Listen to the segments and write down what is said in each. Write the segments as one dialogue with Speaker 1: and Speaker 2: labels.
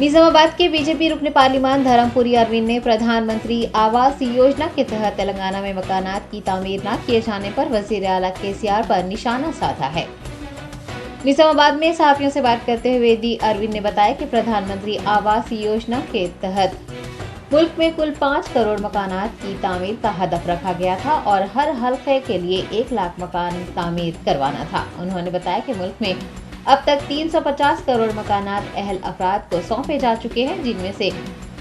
Speaker 1: निजामाबाद के बीजेपी रुकन पार्लिमान धर्मपुरी अरविंद ने प्रधानमंत्री आवास योजना के तहत तेलंगाना में मकानात की तामीर न किए जाने पर वजीर आला केसीआर पर निशाना साधा है। निजामाबाद में सहाफियों से बात करते हुए डी अरविंद ने बताया कि प्रधानमंत्री आवास योजना के तहत मुल्क में कुल 5 करोड़ मकानात की तामीर का हदफ रखा गया था और हर हल्के के लिए 1 लाख मकान तामीर करवाना था। उन्होंने बताया कि मुल्क में अब तक 350 करोड़ मकानात अहल अफराद को सौंपे जा चुके हैं, जिनमें से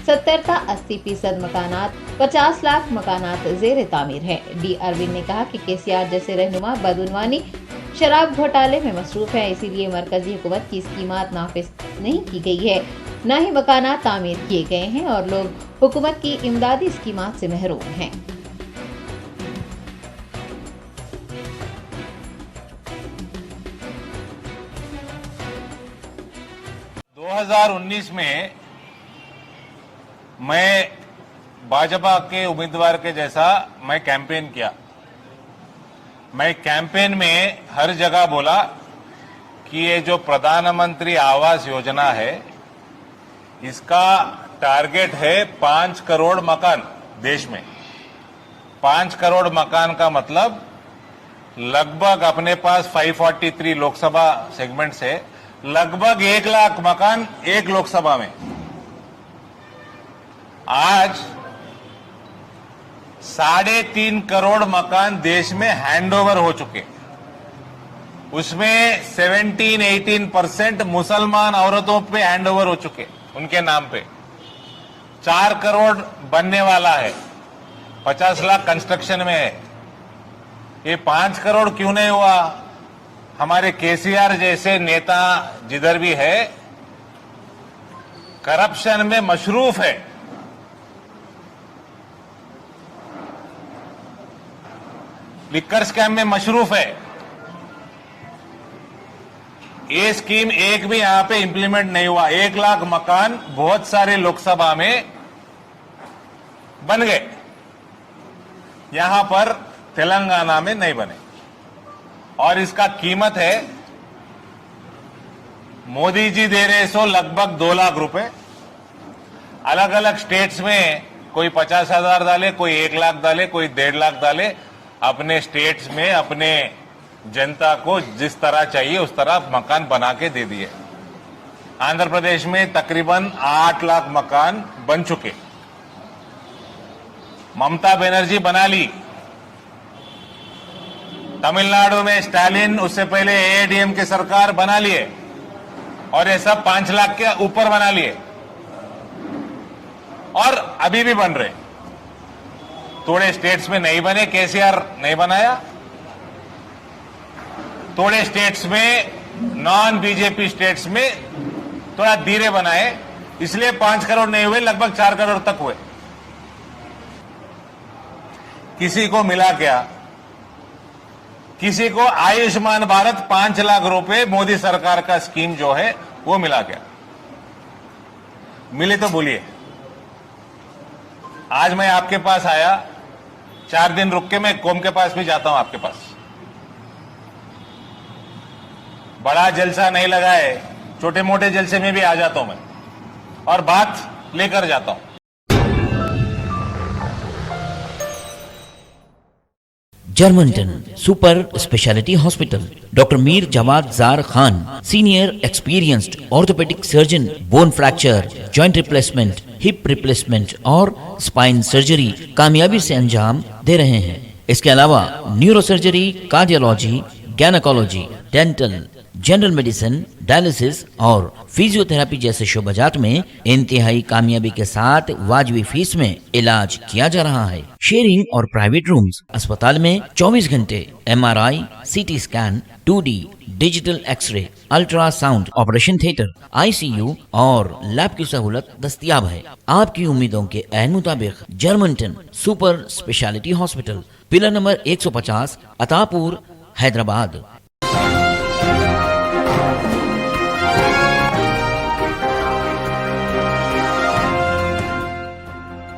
Speaker 1: 70 से 80% मकानात 50 लाख मकानात जेर तामीर है। डी अरविंद ने कहा कि केसीआर जैसे रहनुमा बदउनवानी शराब घोटाले में मसरूफ है, इसीलिए मरकजी हुकूमत की स्कीमात नाफिज नहीं की गई है, न ही मकानात तामीर किए गए हैं और लोग हुकूमत की इमदादी स्कीमात से महरूम हैं।
Speaker 2: 2019 में मैं भाजपा के उम्मीदवार के जैसा मैं कैंपेन किया। मैं कैंपेन में हर जगह बोला कि ये जो प्रधानमंत्री आवास योजना है, इसका टारगेट है 5 करोड़ मकान देश में। 5 करोड़ मकान का मतलब लगभग अपने पास 543 लोकसभा सेगमेंट से लगभग 1 लाख मकान एक लोकसभा में। आज 3.5 करोड़ मकान देश में हैंडओवर हो चुके, उसमें 17-18% मुसलमान औरतों पे हैंडओवर हो चुके, उनके नाम पे। 4 करोड़ बनने वाला है, 50 लाख कंस्ट्रक्शन में है। ये 5 करोड़ क्यों नहीं हुआ? हमारे केसीआर जैसे नेता जिधर भी है करप्शन में मशरूफ है। लिकर स्कैम में मशरूफ है। ये स्कीम एक भी यहां पे इंप्लीमेंट नहीं हुआ। 1 लाख मकान बहुत सारे लोकसभा में बन गए, यहां पर तेलंगाना में नहीं बने। और इसका कीमत है, मोदी जी दे रहे सो लगभग 2 लाख रुपए। अलग अलग स्टेट्स में कोई 50,000 डाले, कोई 1 लाख डाले, कोई 1.5 लाख डाले। अपने स्टेट्स में अपने जनता को जिस तरह चाहिए उस तरह मकान बना के दे दिए। आंध्र प्रदेश में तकरीबन 8 लाख मकान बन चुके। ममता बनर्जी बना ली। तमिलनाडु में स्टालिन, उससे पहले एआईएडीएम की सरकार बना लिए, और ये सब 5 लाख के ऊपर बना लिए और अभी भी बन रहे। थोड़े स्टेट्स में नहीं बने, केसीआर नहीं बनाया। थोड़े स्टेट्स में, नॉन बीजेपी स्टेट्स में थोड़ा धीरे बनाए, इसलिए 5 करोड़ नहीं हुए, लगभग 4 करोड़ तक हुए। किसी को मिला क्या? किसी को आयुष्मान भारत 5 लाख रुपए मोदी सरकार का स्कीम जो है वो मिला क्या? मिले तो बोलिए। आज मैं आपके पास आया, 4 दिन रुक के मैं कौम के पास भी जाता हूं आपके पास। बड़ा जलसा नहीं लगाए, छोटे मोटे जलसे में भी आ जाता हूं मैं और बात लेकर जाता हूं।
Speaker 3: Germanton super speciality hospital, doctor Mir Jawad Jar Khan, senior experienced orthopaedic surgeon, bone fracture, joint replacement, hip replacement और स्पाइन सर्जरी कामयाबी से अंजाम दे रहे हैं। इसके अलावा neuro surgery, cardiology, gynaecology, dental, general medicine, dialysis और फिजियोथेरेपी जैसे शोबाजात में इंतहाई कामयाबी के साथ वाजिबी फीस में इलाज किया जा रहा है। शेयरिंग और प्राइवेट रूम्स। अस्पताल में 24 घंटे MRI, CT scan, 2D digital x-ray, ultrasound, operation theatre, ICU और लैब की सहूलत दस्तयाब है। आपकी उम्मीदों के ऐन मुताबिक Germanton super speciality hospital, pillar number 150, Attapur, Hyderabad.